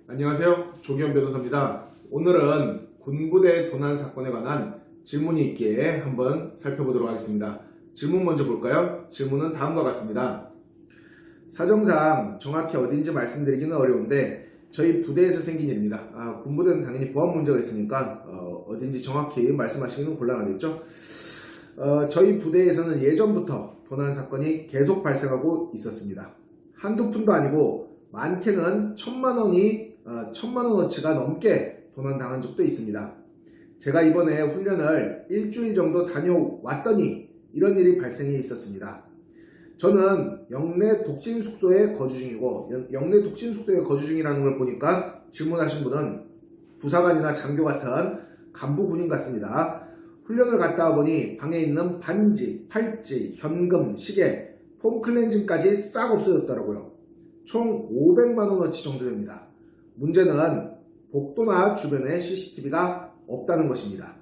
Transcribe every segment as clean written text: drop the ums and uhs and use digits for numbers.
안녕하세요. 조기현 변호사입니다. 오늘은 군부대 도난 사건에 관한 질문이 있기에 한번 살펴보도록 하겠습니다. 질문 먼저 볼까요? 질문은 다음과 같습니다. 사정상 정확히 어딘지 말씀드리기는 어려운데 저희 부대에서 생긴 일입니다. 군부대는 당연히 보안 문제가 있으니까 어딘지 정확히 말씀하시기는 곤란하겠죠? 저희 부대에서는 예전부터 도난 사건이 계속 발생하고 있었습니다. 한두 푼도 아니고 많게는 1,000만원어치가 넘게 도난당한 적도 있습니다. 제가 이번에 훈련을 일주일 정도 다녀왔더니 이런 일이 발생해 있었습니다. 저는 영내 독신 숙소에 거주 중이고, 영내 독신 숙소에 거주 중이라는 걸 보니까 질문하신 분은 부사관이나 장교 같은 간부 군인 같습니다. 훈련을 갔다 와보니 방에 있는 반지, 팔찌, 현금, 시계, 폼 클렌징까지 싹 없어졌더라고요. 총 500만원어치 정도 됩니다. 문제는 복도나 주변에 CCTV가 없다는 것입니다.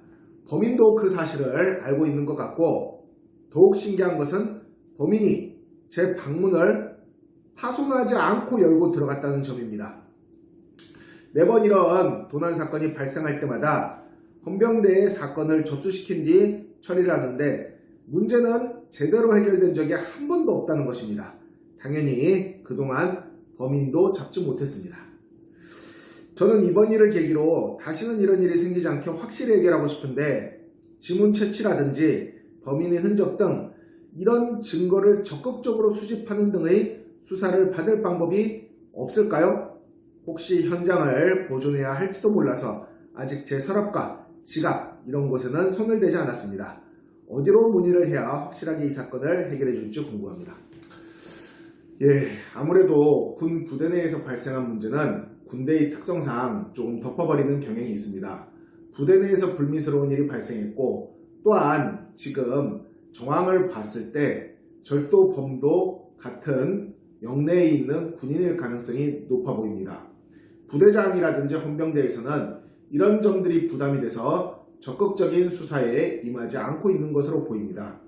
범인도 그 사실을 알고 있는 것 같고, 더욱 신기한 것은 범인이 제 방문을 파손하지 않고 열고 들어갔다는 점입니다. 매번 이런 도난 사건이 발생할 때마다 헌병대에 사건을 접수시킨 뒤 처리를 하는데 문제는 제대로 해결된 적이 한 번도 없다는 것입니다. 당연히 그동안 범인도 잡지 못했습니다. 저는 이번 일을 계기로 다시는 이런 일이 생기지 않게 확실히 해결하고 싶은데 지문 채취라든지 범인의 흔적 등 이런 증거를 적극적으로 수집하는 등의 수사를 받을 방법이 없을까요? 혹시 현장을 보존해야 할지도 몰라서 아직 제 서랍과 지갑 이런 곳에는 손을 대지 않았습니다. 어디로 문의를 해야 확실하게 이 사건을 해결해 줄지 궁금합니다. 아무래도 군 부대 내에서 발생한 문제는 군대의 특성상 조금 덮어버리는 경향이 있습니다. 부대 내에서 불미스러운 일이 발생했고, 또한 지금 정황을 봤을 때 절도범도 같은 영내에 있는 군인일 가능성이 높아 보입니다. 부대장이라든지 헌병대에서는 이런 점들이 부담이 돼서 적극적인 수사에 임하지 않고 있는 것으로 보입니다.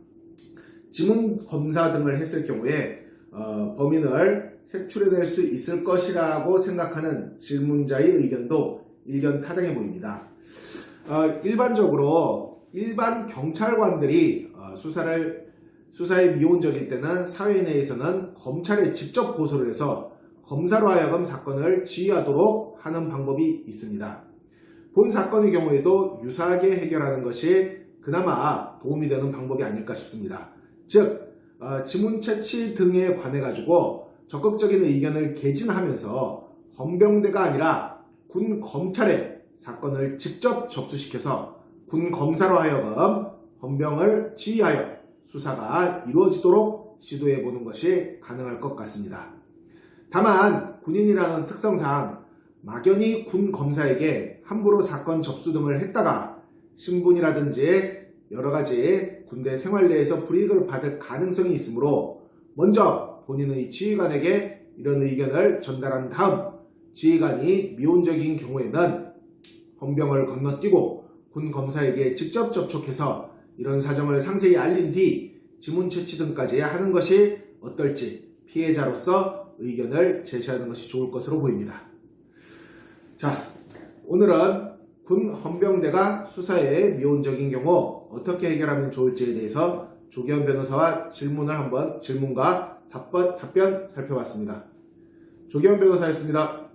지문 검사 등을 했을 경우에 범인을 색출해낼 수 있을 것이라고 생각하는 질문자의 의견도 일견타당해 보입니다. 일반적으로 일반 경찰관들이 수사에 미온적일 때는 사회 내에서는 검찰에 직접 고소를 해서 검사로 하여금 사건을 지휘하도록 하는 방법이 있습니다. 본 사건의 경우에도 유사하게 해결하는 것이 그나마 도움이 되는 방법이 아닐까 싶습니다. 즉, 지문 채취 등에 관해 가지고 적극적인 의견을 개진하면서 헌병대가 아니라 군 검찰에 사건을 직접 접수시켜서 군 검사로 하여금 헌병을 지휘하여 수사가 이루어지도록 시도해 보는 것이 가능할 것 같습니다. 다만 군인이라는 특성상 막연히 군 검사에게 함부로 사건 접수 등을 했다가 신분이라든지 여러가지 군대 생활 내에서 불이익을 받을 가능성이 있으므로 먼저 본인의 지휘관에게 이런 의견을 전달한 다음 지휘관이 미온적인 경우에는 헌병을 건너뛰고 군 검사에게 직접 접촉해서 이런 사정을 상세히 알린 뒤 지문 채취 등까지 하는 것이 어떨지 피해자로서 의견을 제시하는 것이 좋을 것으로 보입니다. 자, 오늘은 군 헌병대가 수사에 미온적인 경우 어떻게 해결하면 좋을지에 대해서 조기현 변호사와 질문과 답변 살펴봤습니다. 조기현 변호사였습니다.